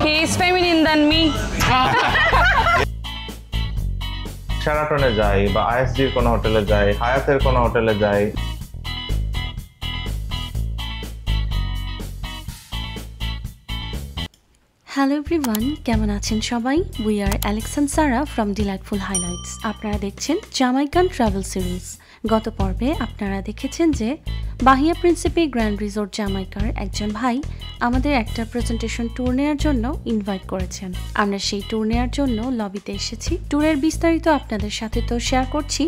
He is feminine than me. শেরাটনে যাই বা আইএসডির কোনো হোটেলে যাই, হায়াতের কোনো হোটেলে যাই। হ্যালো এভরিওয়ান, কেমন আছেন সবাই? We are Alex and Sara from delightful highlights. আপনারা দেখছেন জামাইকান ট্রাভেল সিরিজ। গত পর্বে আপনারা দেখেছেন যে বাহিয়া প্রিন্সিপে গ্র্যান্ড রিসোর্ট জামাইকার একজন ভাই আমাদের একটা প্রেজেন্টেশন ট্যুর নেওয়ার জন্য ইনভাইট করেছেন। আমরা সেই ট্যুর নেওয়ার জন্য লবিতে এসেছি। ট্যুরের বিস্তারিত আপনাদের সাথে তো শেয়ার করছি,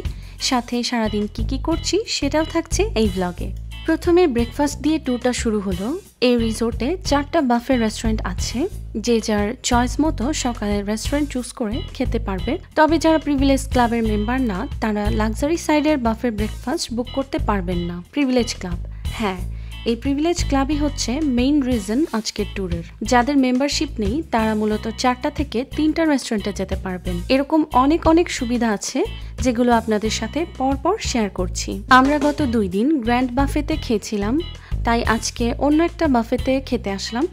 সাথে সারাদিন কি করছি সেটাও থাকছে এই ব্লগে। প্রথমে ব্রেকফাস্ট দিয়ে ট্যুরটা শুরু হলো। এই রিসোর্টে 4টা বাফে রেস্টুরেন্ট আছে, যে যার চয়েস মতো সকালের রেস্টুরেন্ট চুজ করে খেতে পারবে। তবে যারা প্রিভিলেজ ক্লাবের মেম্বার না, তারা লাক্সারি সাইডের বাফে ব্রেকফাস্ট বুক করতে পারবেন না। প্রিভিলেজ ক্লাব, হ্যাঁ, এই প্রিভিলেজ ক্লাবই হচ্ছে মেইন রিজন আজকের ট্যুরের। যাদের মেম্বারশিপ নেই তারা মূলত 4টা থেকে 3টা রেস্টুরেন্টে যেতে পারবেন। এরকম অনেক সুবিধা আছে যেগুলো আপনাদের সাথে পরপর শেয়ার করছি। আমরা গত 2 দিন গ্র্যান্ড বাফেতে খেয়েছিলাম, তাই আজকে অন্য একটা বাফেতে খেতে আসলাম।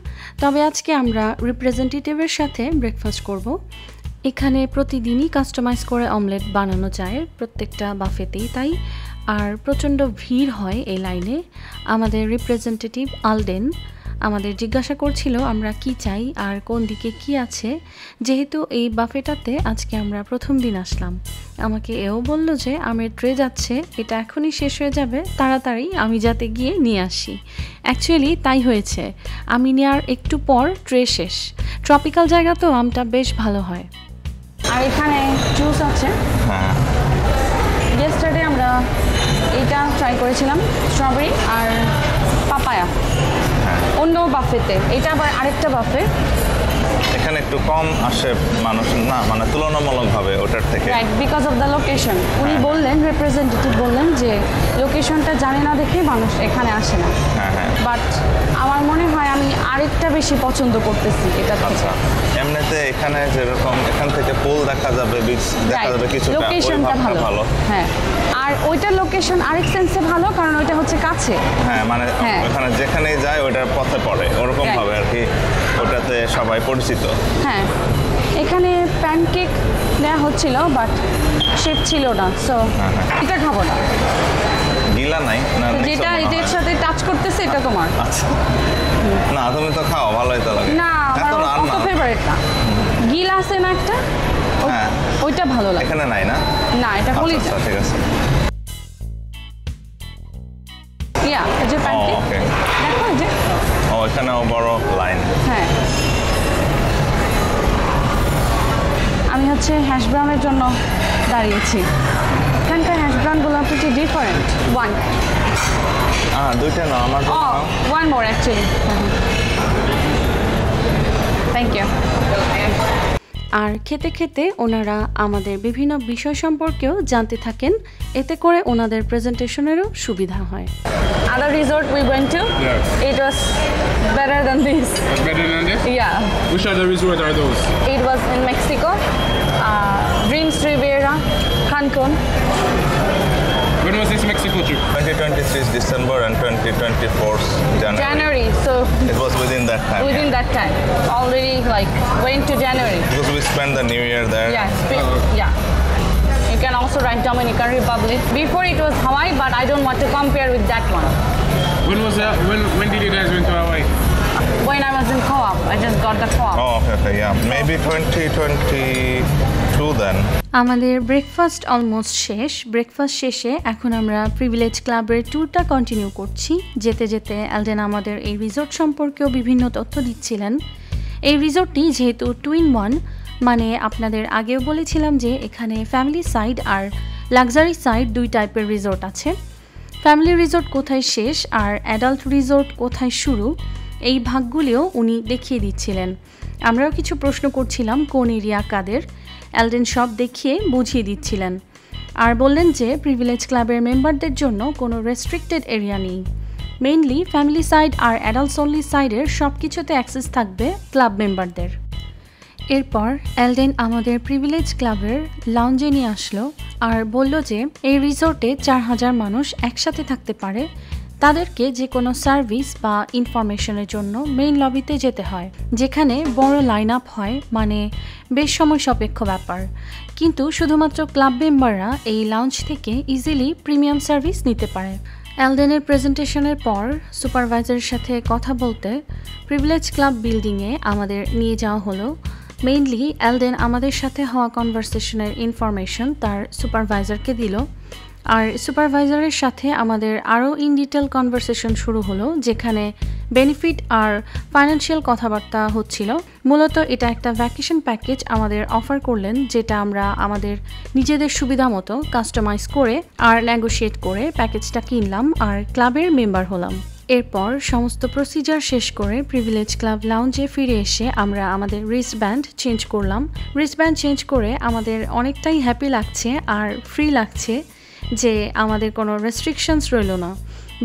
তবে আজকে আমরা রিপ্রেজেন্টেটিভের সাথে ব্রেকফাস্ট করব। এখানে প্রতিদিনই কাস্টমাইজ করে অমলেট বানানো যায় প্রত্যেকটা বাফেতেই, তাই আর প্রচণ্ড ভিড় হয় এই লাইনে। আমাদের রিপ্রেজেন্টেটিভ আলডেন আমাদের জিজ্ঞাসা করছিল আমরা কি চাই আর কোন দিকে কি আছে। যেহেতু এই বাফেটাতে আজকে আমরা প্রথম দিন আসলাম, আমাকে এও বলল যে আমের ট্রে যাচ্ছে, এটা এখনই শেষ হয়ে যাবে, তাড়াতাড়ি আমি যাতে গিয়ে নিয়ে আসি। অ্যাকচুয়ালি তাই হয়েছে, আমি নেওয়ার একটু পর ট্রে শেষ। ট্রপিক্যাল জায়গা তো আমটা বেশ ভালো হয়। আর এখানে জুস আছে। হ্যাঁ, ইয়েস্টারডে আমরা এইটা ট্রাই করেছিলাম, স্ট্রবেরি আর পাপায়া। অন্য বাফেতে এটা আবার আরেকটা বাফে, এখানে একটু কম আসে মানুষ না, মানে তুলনামূলকভাবে ওটার থেকে। Right, because of the location. উনি বললেন, রিপ্রেজেন্টেটিভ বললেন যে লোকেশনটা জানে না দেখে মানুষ এখানে আসে না। বাট আমার মনে হয় আমি আরেকটা বেশি পছন্দ করতেছি এটা। আচ্ছা, এমনিতে এখানে যেরকম এখান থেকে পুল দেখা যাবে, বিচ দেখা যাবে, কিছুটা লোকেশনটা ভালো। হ্যাঁ, আর ওইটার লোকেশন আরেক সেন্সে ভালো, কারণ ওইটা হচ্ছে কাছে। হ্যাঁ, মানে ওখানে যেখানেই যায় ওইটার পথে পড়ে, ওরকম ভাবে আর কি, ওটাতে সবাই পরিচিত। হ্যাঁ, এখানে প্যানকেক নেওয়া হচ্ছিল বাট শেপ ছিল না, সো এটা খাবো না। গিলা নাই না, যেটা এটার সাথে টাচ করতেছে এটা তোমার। আচ্ছা, না তুমি তো খাও, ভালোই তো লাগে। না, আমার অত ফেভারিট না। গিলা আছে না একটা, হ্যাঁ ওইটা ভালো লাগে। এখানে নাই না? না, এটা কলিজা। আচ্ছা, ঠিক আছে। ইয়া, এই যে প্যানকেক দেখো, এই যে এখানেও বড় লাইন। হ্যাঁ, আমি হচ্ছে হ্যাশ ব্রাউনের জন্য দাঁড়িয়েছি। এখানকার হ্যাশ ব্রাউনগুলো একটু ডিফারেন্ট। দুইটা না, আমার one more actually. Thank you. আর খেতে খেতে ওনারা আমাদের বিভিন্ন বিষয় সম্পর্কেও জানতে থাকেন, এতে করে ওনাদের প্রেজেন্টেশনেরও সুবিধা হয়। Other resort we went to, it was better than this. Better than this? Yeah. Which other resort are those? It was in Mexico, Dreams Riviera, Cancun. When was this Mexico trip? 2023 December and 2024 January. So it was within that time. Within that time, already like went to January. Because we spent the New Year there. Yeah. You can also write Dominican Republic. Before it was Hawaii, but I don't want to compare with that one. When was that? When did you guys went to Hawaii? When I was in co-op, I just got the co-op. Okay, yeah. Maybe 2022 then. আমাদের breakfast almost শেষ। Breakfast শেষে এখন আমরা privilege ক্লাবের ট্যুরটা continue করছি। যেতে যেতে অ্যালডেন আমাদের এই রিসোর্ট সম্পর্কেও বিভিন্ন তথ্য দিচ্ছিলেন। এই রিসোর্টটি যেহেতু 2-in-1, মানে আপনাদের আগেও বলেছিলাম যে এখানে ফ্যামিলি সাইড আর লাক্সারি সাইড 2 টাইপের রিসোর্ট আছে। ফ্যামিলি রিসোর্ট কোথায় শেষ আর অ্যাডাল্ট রিসোর্ট কোথায় শুরু, এই ভাগগুলিও উনি দেখিয়ে দিচ্ছিলেন। আমরাও কিছু প্রশ্ন করছিলাম কোন এরিয়া কাদের। অ্যালডেন সব দেখিয়ে বুঝিয়ে দিচ্ছিলেন আর বললেন যে প্রিভিলেজ ক্লাবের মেম্বারদের জন্য কোনো রেস্ট্রিক্টেড এরিয়া নেই। মেইনলি ফ্যামিলি সাইড আর অ্যাডাল্টস অনলি সাইডের সব কিছুতে অ্যাক্সেস থাকবে ক্লাব মেম্বারদের। এরপর অ্যালডেন আমাদের প্রিভিলেজ ক্লাবের লাউঞ্জে নিয়ে আসলো আর বলল যে এই রিসোর্টে 4000 মানুষ একসাথে থাকতে পারে, তাদেরকে যে কোনো সার্ভিস বা ইনফরমেশনের জন্য মেইন লবিতে যেতে হয়, যেখানে বড় লাইন আপ হয়, মানে বেশ সময় সাপেক্ষ ব্যাপার। কিন্তু শুধুমাত্র ক্লাব মেম্বাররা এই লাউঞ্জ থেকে ইজিলি প্রিমিয়াম সার্ভিস নিতে পারে। এলডেনের প্রেজেন্টেশনের পর সুপারভাইজারের সাথে কথা বলতে প্রিভিলেজ ক্লাব বিল্ডিংয়ে আমাদের নিয়ে যাওয়া হলো। মেইনলি এলডেন আমাদের সাথে হওয়া কনভারসেশনের ইনফরমেশন তার সুপারভাইজারকে দিল, আর সুপারভাইজারের সাথে আমাদের আরও ইন ডিটেল কনভারসেশন শুরু হলো, যেখানে বেনিফিট আর ফাইন্যান্সিয়াল কথাবার্তা হচ্ছিল। মূলত এটা একটা ভ্যাকেশন প্যাকেজ আমাদের অফার করলেন, যেটা আমরা আমাদের নিজেদের সুবিধা মতো কাস্টমাইজ করে আর নেগোশিয়েট করে প্যাকেজটা কিনলাম আর ক্লাবের মেম্বার হলাম। এরপর সমস্ত প্রসিজার শেষ করে প্রিভিলেজ ক্লাব লাউঞ্জে ফিরে এসে আমরা আমাদের রিস্টব্যান্ড চেঞ্জ করলাম। রিস্টব্যান্ড চেঞ্জ করে আমাদের অনেকটাই হ্যাপি লাগছে আর ফ্রি লাগছে যে আমাদের কোনো রেস্ট্রিকশনস রইল না,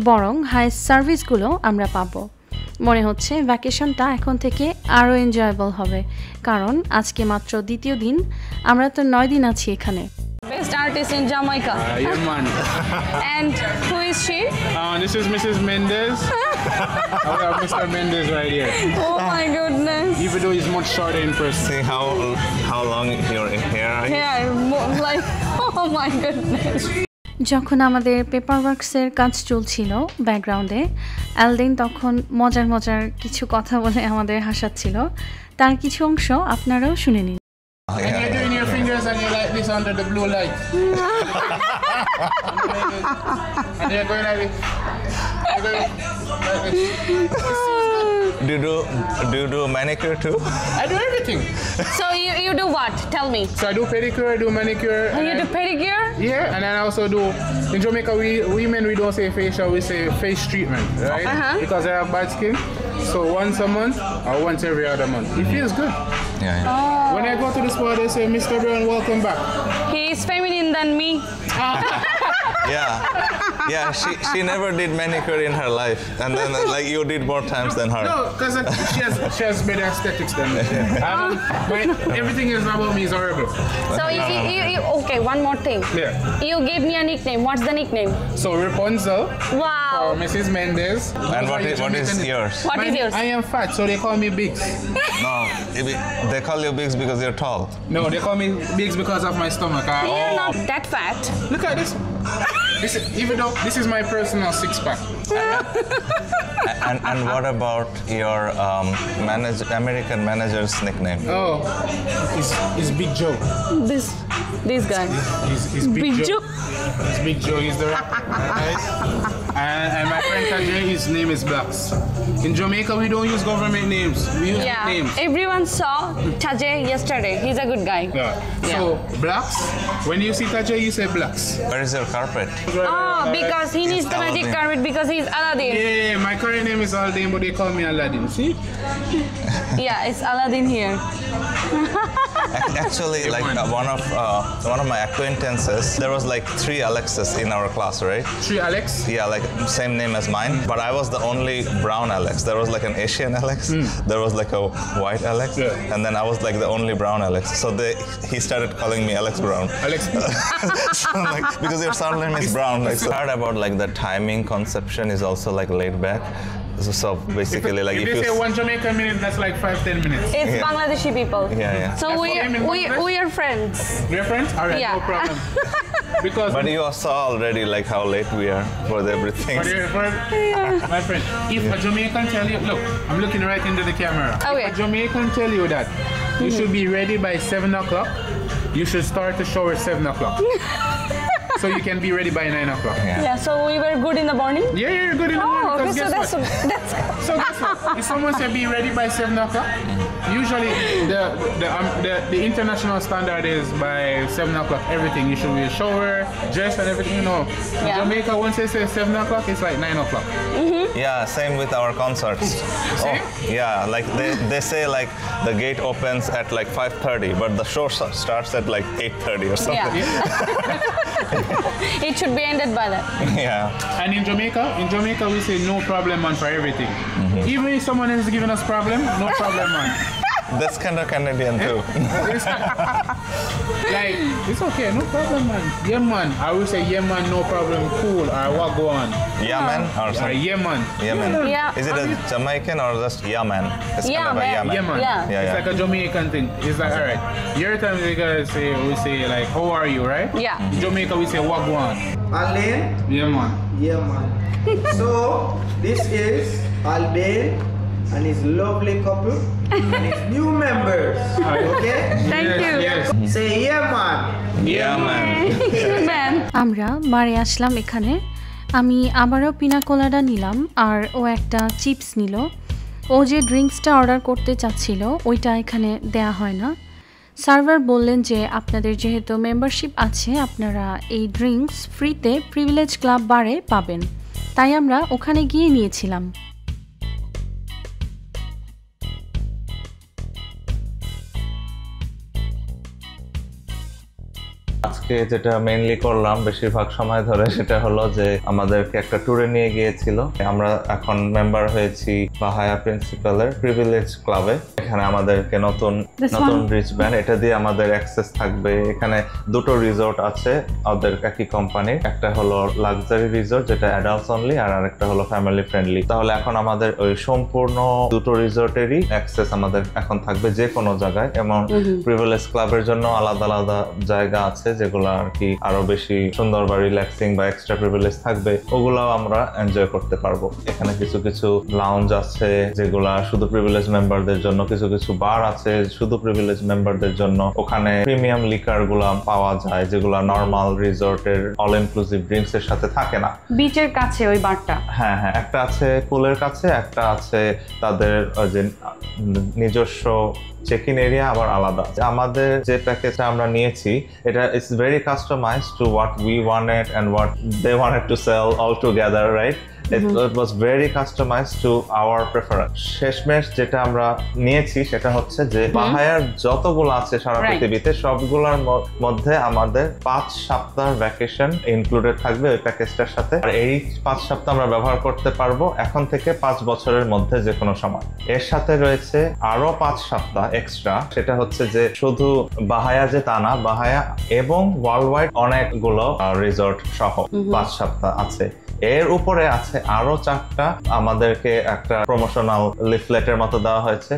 বরং হাইয়েস্ট সার্ভিসগুলো আমরা পাবো। মনে হচ্ছে ভ্যাকেশনটা এখন থেকে আরও এনজয়েবল হবে, কারণ আজকে মাত্র দ্বিতীয় দিন, আমরা তো 9 দিন আছি এখানে। Best artist in Jamaica. Yeah, man. And who is she? This is Mrs. Mendez. I have Mr. Mendez right here. Oh my goodness. Even though he's much shorter in person. See how long you're here? Are you? Yeah, like, oh my goodness. যখন আমাদের paper ওয়ার্কসের কাজ চলছিল ব্যাকগ্রাউন্ডে, Elden তখন মজার মজার কিছু কথা বলে আমাদের হাসাচ্ছিল। তার কিছু অংশ আপনারাও শুনে নিন। And you're doing your fingers and you like this under the blue light. And you're going like this. You're going like this. Do you do manicure too? I do everything. So you do what? Tell me. So I do pedicure, I do manicure. And you do pedicure? Yeah, and then I also do, in Jamaica, women, we don't say facial, we say face treatment, right? Because I have bad skin. So once a month or once every other month. It feels good. Yeah. When I go to the spa, they say, Mr. Brown, welcome back. He is feminine than me. Yeah, she never did manicure in her life, and then like you did more times than her. No, because she has better aesthetics than me. Everything is about me is horrible. So you okay, one more thing. Yeah. You gave me a nickname. What's the nickname? So Rapunzel Wow. for Mrs. Mendez. And what is yours? What is yours? I am fat, so they call me Biggs. No, they call you Biggs because you're tall. No, they call me Biggs because of my stomach. You're not that fat. Look at this. Even though this is my personal six-pack. And what about your American manager's nickname? Oh, he's Big Joe. This guy. He's Big Joe. He's Big Joe. He's the rapper. Right? And my friend Tajay, his name is Blacks. In Jamaica, we don't use government names. We use names. Everyone saw Tajay yesterday. He's a good guy. Yeah. So Blacks. When you see Tajay, you say Blacks. Where is your carpet? Oh, because he needs the magic Aladdin. carpet because he's Aladdin. Yeah, my current name is Aladdin, but they call me Aladdin. See? Yeah, it's Aladdin here. Actually, like one of my acquaintances, there was like 3 Alexes in our class, right? 3 Alex. Yeah, like same name as mine, but I was the only brown Alex. There was like an Asian Alex, there was like a white Alex, and then I was like the only brown Alex. So he started calling me Alex Brown. Alex. So, like, because your surname is Brown. Like, so hard about like the timing conception is also like laid back. So basically, like if they say 1 Jamaican minute, that's like 5-10 minutes. It's Bangladeshi people. Yeah. So we are friends. We're friends? All right, Yeah. no problem. Because But you saw already like how late we are for everything. my friend, if a Jamaican tell you, look, I'm looking right into the camera. Okay. If a Jamaican tell you that you should be ready by 7 o'clock, you should start the show at 7 o'clock. So you can be ready by 9 o'clock. Yeah, so we were good in the morning. Yeah, you're good in the morning. Oh, okay, 'cause so guess what? that's So guess what? If someone say be ready by 7 o'clock, usually the international standard is by 7 o'clock everything. You should be a shower, dress and everything, you know. In Yeah. Jamaica, once they say 7 o'clock, it's like 9 o'clock. Yeah, same with our concerts. See? Yeah, like they say like the gate opens at like 5:30, but the show starts at like 8:30 or something. It should be ended by that. Yeah. And in Jamaica we say no problem man for everything. Even if someone is giving us problem, no problem man. That's kind of Canadian too. Like, it's okay, no problem, man. Yeah, man. I will say, yeah, man, no problem, cool. Or what go on? Yemen or Or something? Yemen. Yemen. Yeah. Is it a Jamaican or just Yemen? It's Yeah, kind of a man. Yemen. Yemen. Yeah. Yeah, It's yeah. like a Jamaican thing. It's like, alright, your time we gotta say, we say like, how are you, right? Yeah. In Jamaica, we say, what go on? Alden? Yeah, man. Yeah, man. So, this is Alden and his lovely couple and his new members. Okay? Thank Yes, you. Yes. Say, yeah, man. Yemen. Man. আমরা বারে আসলাম এখানে। আমি আবারও পিনা কোলাডা নিলাম আর ও একটা chips নিল। ও যে ড্রিঙ্কসটা অর্ডার করতে চাচ্ছিল ওইটা এখানে দেয়া হয় না। সার্ভার বললেন যে আপনাদের যেহেতু মেম্বারশিপ আছে আপনারা এই ড্রিঙ্কস ফ্রিতে প্রিভিলেজ ক্লাব বারে পাবেন, তাই আমরা ওখানে গিয়ে নিয়েছিলাম। আজকে যেটা মেইনলি করলাম বেশিরভাগ সময় ধরে সেটা হলো যে আমাদেরকে একটা ট্যুরে নিয়ে গিয়েছিল। আমরা এখন মেম্বার হয়েছি বাহায়া প্রিন্সিপালের প্রিভিলেজ ক্লাবে। এখানে আমাদেরকে নতুন রিচ ব্যান্ড, এটা দিয়ে আমাদের অ্যাক্সেস থাকবে। এখানে দুটো রিসোর্ট আছে ওদের একই কোম্পানির, একটা হলো লাক্সারি রিসোর্ট যেটা অ্যাডাল্টস অনলি, আর আরেকটা হলো ফ্যামিলি ফ্রেন্ডলি। তাহলে এখন আমাদের ওই সম্পূর্ণ দুটো রিসোর্টেরই অ্যাক্সেস আমাদের এখন থাকবে যে কোনো জায়গায়। এবং প্রিভিলেজ ক্লাবের জন্য আলাদা আলাদা জায়গা আছে যেগুলো আর কি আরো বেশি সুন্দর বা রিল্যাক্সিং বা এক্সট্রা প্রিভিলেজ থাকবে, ওগুলাও আমরা এনজয় করতে পারবো। এখানে কিছু কিছু লাউঞ্জ আছে যেগুলা শুধু প্রিভিলেজ মেম্বারদের জন্য, কিছু কিছু বার আছে শুধু প্রিভিলেজ মেম্বারদের জন্য। ওখানে প্রিমিয়াম লিকার গুলা পাওয়া যায় যেগুলা নর্মাল রিসোর্টের অল ইনক্লুসিভ ড্রিঙ্কস এর সাথে থাকে না। বিচের কাছে ওই বারটা। হ্যাঁ হ্যাঁ, একটা আছে পুলের কাছে, একটা আছে তাদের যে নিজস্ব চেক ইন এরিয়া আবার আলাদা। আমাদের যে প্যাকেজটা আমরা নিয়েছি এটা it's very customized to what we wanted and what they wanted to sell all together, right? It was very customized to our preference. শেষমেশ যেটা আমরা নিয়েছি সেটা হচ্ছে যে বাহায়ার যতগুলো আছে সারা পৃথিবীতে সবগুলোর মধ্যে আমাদের 5 সপ্তাহ ভ্যাকেশন ইনক্লুডেড থাকবে ওই প্যাকেজটার সাথে। আর এই 5 সপ্তাহ আমরা ব্যবহার করতে পারবো এখন থেকে 5 বছরের মধ্যে যে কোনো সময়। এর সাথে রয়েছে আরো 5 সপ্তাহ এক্সট্রা, সেটা হচ্ছে যে শুধু বাহায়া যে তা না, বাহায়া এবং ওয়ার্ল্ড ওয়াইড অনেকগুলো রিসোর্ট সহ 5 সপ্তাহ আছে। এর উপরে আছে আরো 4টা আমাদেরকে একটা প্রমোশনাল লিফলেটের মতো দেওয়া হয়েছে।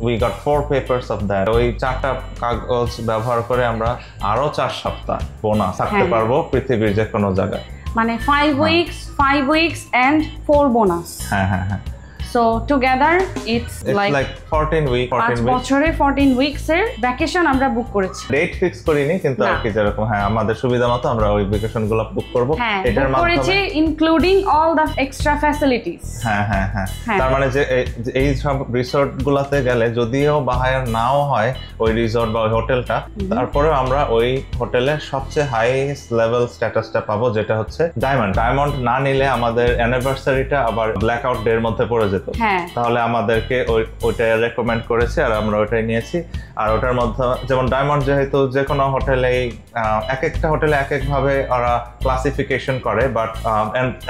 We got 4 papers of that. ওই 4টা কাগজ ব্যবহার করে আমরা আরো 4 সপ্তাহ বোনাস থাকতে পারবো পৃথিবীর যে কোনো জায়গায়। মানে 5 weeks and 4 bonus. হ্যাঁ হ্যাঁ হ্যাঁ। So together it's like 14 weeks। 5 বছরে 14 weeks এর ভ্যাকেশন আমরা বুক করেছি। ডেট ফিক্স করিনি কিন্তু আর কি যেরকম হ্যাঁ আমাদের সুবিধা মতো আমরা ওই ভ্যাকেশন গুলো বুক করব। এটার মাধ্যমে including all the extra facilities. হ্যাঁ হ্যাঁ হ্যাঁ, তার মানে যে এই সব রিসোর্ট গুলাতে গেলে যদিও বাহায়ার নাও হয় ওই রিসোর্ট বা ওই হোটেলটা, তারপরেও আমরা ওই হোটেলের সবচেয়ে হাইয়েস্ট লেভেল স্ট্যাটাসটা পাবো যেটা হচ্ছে ডায়মন্ড। ডায়মন্ড না নিলে আমাদের অ্যানিভার্সারিটা আবার ব্ল্যাক আউট ডে এর মধ্যে পড়ে যেত। তাহলে আমাদেরকে ওইটা রেকমেন্ড করেছে আর আমরা ওইটাই নিয়েছি। আর ওটার মধ্যে যেমন ডায়মন্ড যেহেতু যে কোনো হোটেলেই এক একটা হোটেলে এক এক ভাবে ওরা ক্লাসিফিকেশন করে, but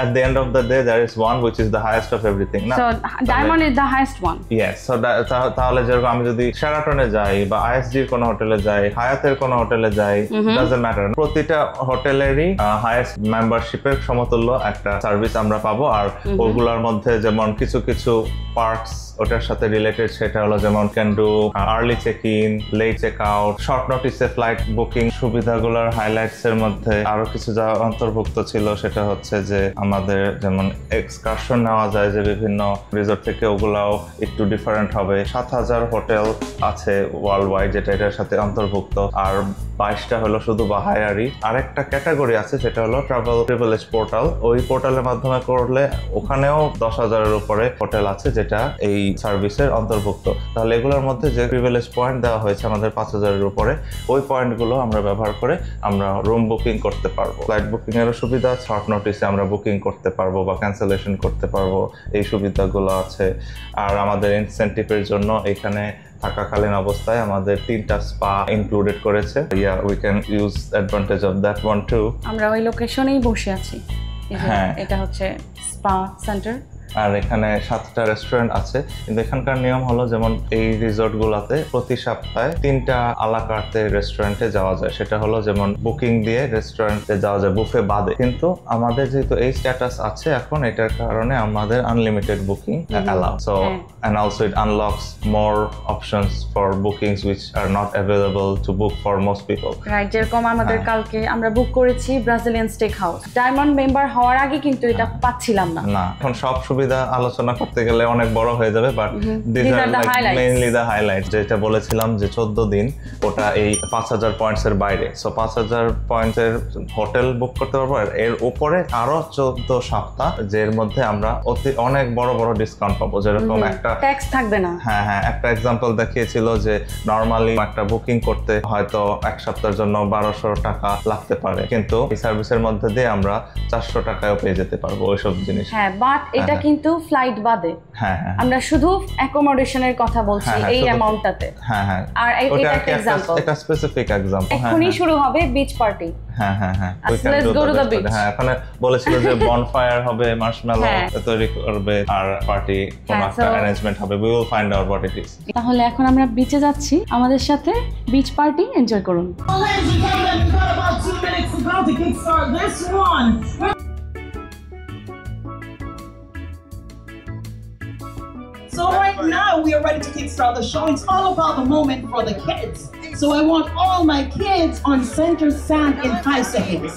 at the end of the day there is one which is the highest of everything না। So diamond is the highest one. Yes, so তাহলে যেরকম আমি যদি শেরাটনে যাই বা ISG এর কোনো হোটেলে যাই, হায়াতের কোনো হোটেলে যাই, doesn't matter, প্রতিটা হোটেলেরই হাইয়েস্ট মেম্বারশিপের সমতুল্য একটা সার্ভিস আমরা পাবো। আর ওগুলোর মধ্যে যেমন কিছু কিছু পার্কস ওটার সাথে রিলেটেড, সেটা হলো যেমন can do early check in, late check out, short নোটিসে ফ্লাইট বুকিং। সুবিধাগুলোর হাইলাইটস এর মধ্যে আরো কিছু যা অন্তর্ভুক্ত ছিল সেটা হচ্ছে যে আমাদের যেমন এক্সকারশন নেওয়া যায় যে বিভিন্ন রিসোর্ট থেকে, ওগুলাও একটু ডিফারেন্ট হবে। 7000 হোটেল আছে ওয়ার্ল্ড ওয়াইড যেটা এটার সাথে অন্তর্ভুক্ত, আর 22টা হলো শুধু বাহায়ারই। আরেকটা ক্যাটাগরি আছে সেটা হলো ট্রাভেল প্রিভিলেজ পোর্টাল। ওই পোর্টালের মাধ্যমে করলে ওখানেও 10,000-এর উপরে হোটেল আছে যেটা এই সার্ভিসের অন্তর্ভুক্ত। তাহলে এগুলোর মধ্যে যে প্রিভিলেজ পয়েন্ট দেওয়া হয়েছে আমাদের 5000-এর উপরে, ওই পয়েন্টগুলো আমরা ব্যবহার করে আমরা রুম বুকিং করতে পারবো। ফ্লাইট বুকিং এরও সুবিধা, শর্ট নোটিসে আমরা বুকিং করতে পারবো বা ক্যান্সেলেশন করতে পারবো, এই সুবিধাগুলো আছে। আর আমাদের ইনসেন্টিভের জন্য এখানে থাকাকালীন অবস্থায় আমাদের 3টা স্পা ইনক্লুডেড করেছে। We can use advantage of that one too. আমরা ওই লোকেশনেই বসে আছি। হ্যাঁ, এটা হচ্ছে স্পা সেন্টার। আর এখানে 7টা রেস্টুরেন্ট আছে, কিন্তু এখানকার নিয়ম হলো যেমন এই রিসোর্ট গুলাতে প্রতি সপ্তাহে 3টা আলাকার্তে রেস্টুরেন্টে যাওয়া যায়। সেটা হলো যেমন বুকিং দিয়ে রেস্টুরেন্টে যাওয়া যায় বুফে বাদে। কিন্তু আমাদের যেহেতু এই স্ট্যাটাস আছে এখন, এটার কারণে আমাদের unlimited booking allow. So and also it unlocks more options for bookings which are not available to book for most people. Right, যেরকম আমাদের কালকে আমরা বুক করেছি Brazilian stake house, diamond member হওয়ার আগে কিন্তু এটা পাচ্ছিলাম না। এখন সব সুবিধা আলোচনা করতে গেলে অনেক বড় হয়ে যাবে, but this are like mainly the highlights. যেটা বলেছিলাম যে 14 দিন, ওটা এই 5000 পয়েন্টস এর বাইরে। সো 5000 পয়েন্টস এর হোটেল বুক করতে পারবো, এর উপরে আরো 14 সপ্তাহ, যের মধ্যে আমরা অনেক বড় বড় ডিসকাউন্ট পাবো। যেরকম একটা ট্যাক্স থাকবে না। হ্যাঁ, একটা এক্সাম্পল দেখিয়েছিল যে নরমালি একটা বুকিং করতে হয়তো এক সপ্তাহের জন্য 1200 টাকা লাগতে পারে, কিন্তু এই সার্ভিসের মধ্যে দিয়ে আমরা 400 টাকায়ও পেয়ে যেতে পারবো ওইসব জিনিস। হ্যাঁ, বাট এটা কিন্তু ফ্লাইট বাদে। হ্যাঁ, আমরা শুধু অ্যাকোমোডেশনের কথা বলছি এই অ্যামাউন্টটাতে। হ্যাঁ, আর এটা একটা এক্সাম্পল, এটা স্পেসিফিক এক্সাম্পল। এখনই শুরু হবে বিচ পার্টি। হ্যাঁ, Let's go to the beach. হ্যাঁ, এখানে বলেছিল যে বনফায়ার হবে, মার্শমেলো তৈরি করবে, আর পার্টি কোন একটা অ্যারেঞ্জমেন্ট হবে। We will find out what it is. তাহলে এখন আমরা বিচে যাচ্ছি, আমাদের সাথে বিচ পার্টি এনজয় করুন। Ladies and gentlemen, we've got about 2 minutes to go to kickstart this one. So right now we are ready to kickstart the show. It's all about the moment for the kids. So I want all my kids on center stand in 5 seconds.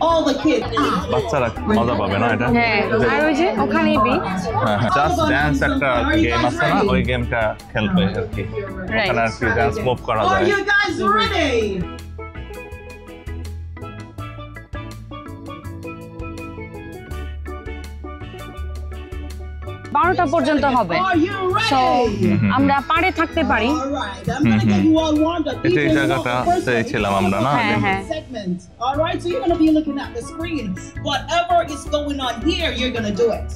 All the kids. বাচ্চারা মজা পাবে না এটা? হ্যাঁ, আর ওই যে ওখানেই beach. Just dance একটা গেম আছে না, ওই গেমটা খেলবে আর কি। ওখানে আর কি ড্যান্স মুভ করা যায়। Are you guys ready? বারোটা পর্যন্ত হবে। Are you So, ready? আমরা পাড়ে থাকতে পারি। All right, I'm gonna give you all warmed up. এই জায়গাটাতে ছিলাম আমরা না? হ্যাঁ। Segment. All right, so you're gonna be looking at the screen. Whatever is going on here, you're gonna do it.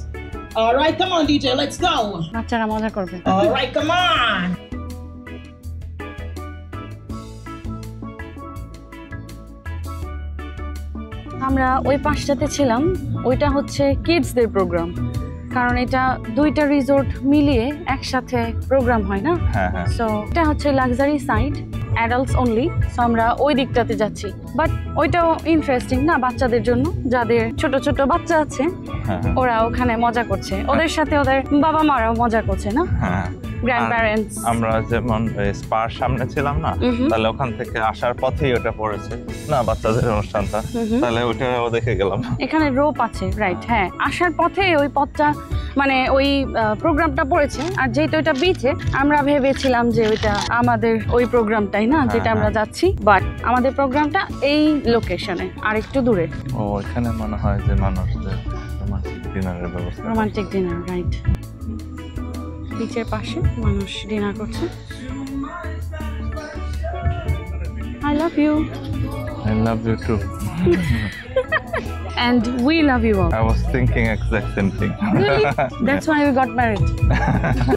All right, come on, DJ, let's go. বাচ্চারা মজা করবে। All right, come on. আমরা ওই পাশটাতে ছিলাম, ওইটা হচ্ছে কিডসদের programme, কারণ এটা 2টা রিসোর্ট মিলিয়ে একসাথে প্রোগ্রাম হয় না। সো এটা হচ্ছে luxury side, adults only. So আমরা ওই দিকটাতে যাচ্ছি, বাট ওইটাও ইন্টারেস্টিং না বাচ্চাদের জন্য, যাদের ছোট ছোট বাচ্চা আছে ওরা ওখানে মজা করছে, ওদের সাথে ওদের বাবা মারাও মজা করছে না, গ্র্যান্ড প্যারেন্টস। আমরা যেমন স্পার সামনে ছিলাম না, তাহলে ওখান থেকে আসার পথেই ওটা পড়েছে না বাচ্চাদের অনুষ্ঠানটা, তাহলে ওইটাও দেখে গেলাম। এখানে রোপ আছে, রাইট। হ্যাঁ, আসার পথে ওই পথটা মানে ওই প্রোগ্রামটা পড়েছে। আর যেহেতু ওইটা বিচে, আমরা ভেবেছিলাম যে ওইটা আমাদের ওই প্রোগ্রামটাই না যেটা আমরা যাচ্ছি, বাট আমাদের প্রোগ্রামটা এই লোকেশনে আর একটু দূরে। ও, এখানে মনে হয় যে মানুষদের রোমান্টিক ডিনারের ব্যবস্থা। Romantic dinner, right. বিচের পাশে মানুষ ডিনার করছে। I love you. I love you too. And we love you all. I was thinking exact same thing. Really? That's why we got married.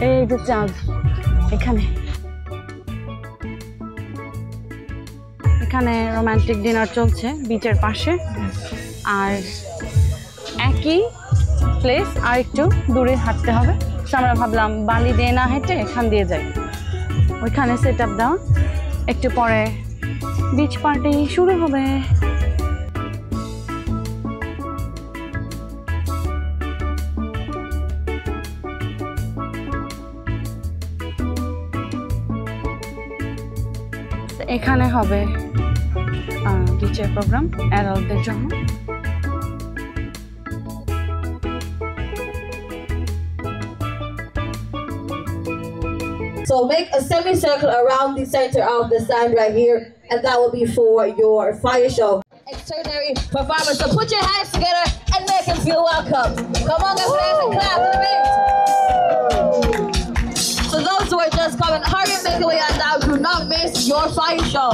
এই যে চাঁদ এখানে। এখানে রোমান্টিক ডিনার চলছে বিচের পাশে, আর একই প্লেস আর একটু দূরে হাঁটতে হবে। আমরা ভাবলাম বালি দিয়ে না হেঁটে এখান দিয়ে যাই, ওইখানে সেট আপ দেওয়া। একটু পরে বিচ পার্টি শুরু হবে। এখানে হবে বিচের প্রোগ্রাম অ্যাডাল্টদের জন্য। So make a semicircle around the center of the stand right here, and that will be for your fire show. Extraordinary performance. So put your hands together and make them feel welcome. Come on, guys, and clap to the beat. So those who are just coming, hurry and make your way on down. Do not miss your fire show.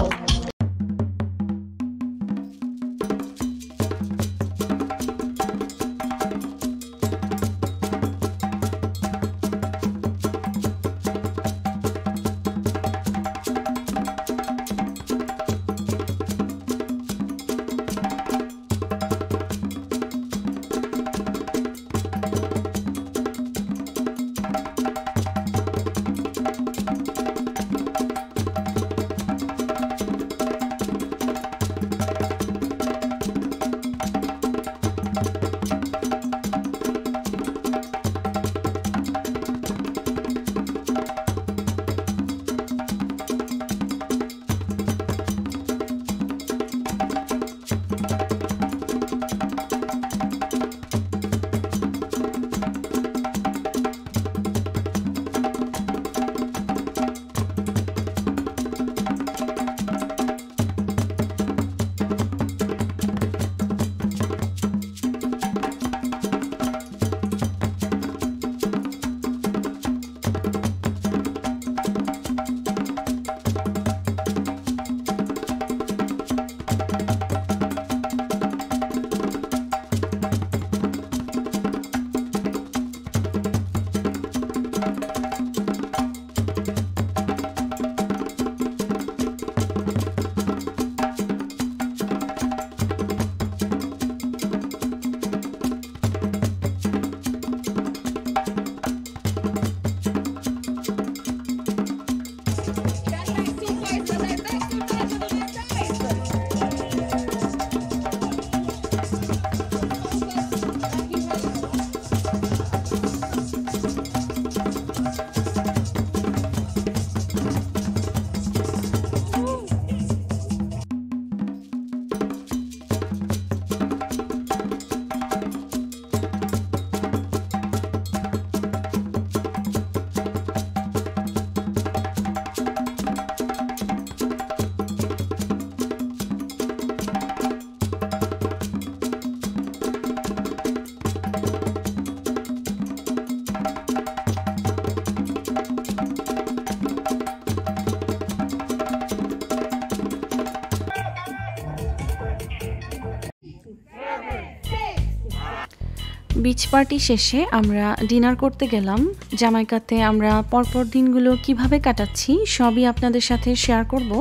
Beach party শেষে আমরা dinner করতে গেলাম। জামাইকাতে আমরা পরপর দিনগুলো কিভাবে কাটাচ্ছি সবই আপনাদের সাথে শেয়ার করব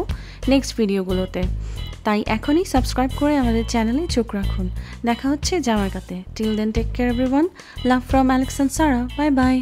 নেক্সট ভিডিওগুলোতে। তাই এখনই সাবস্ক্রাইব করে আমাদের চ্যানেলে চোখ রাখুন। দেখা হচ্ছে জামাইকাতে। Till then take care everyone. Love from Alex and Sara. Bye by.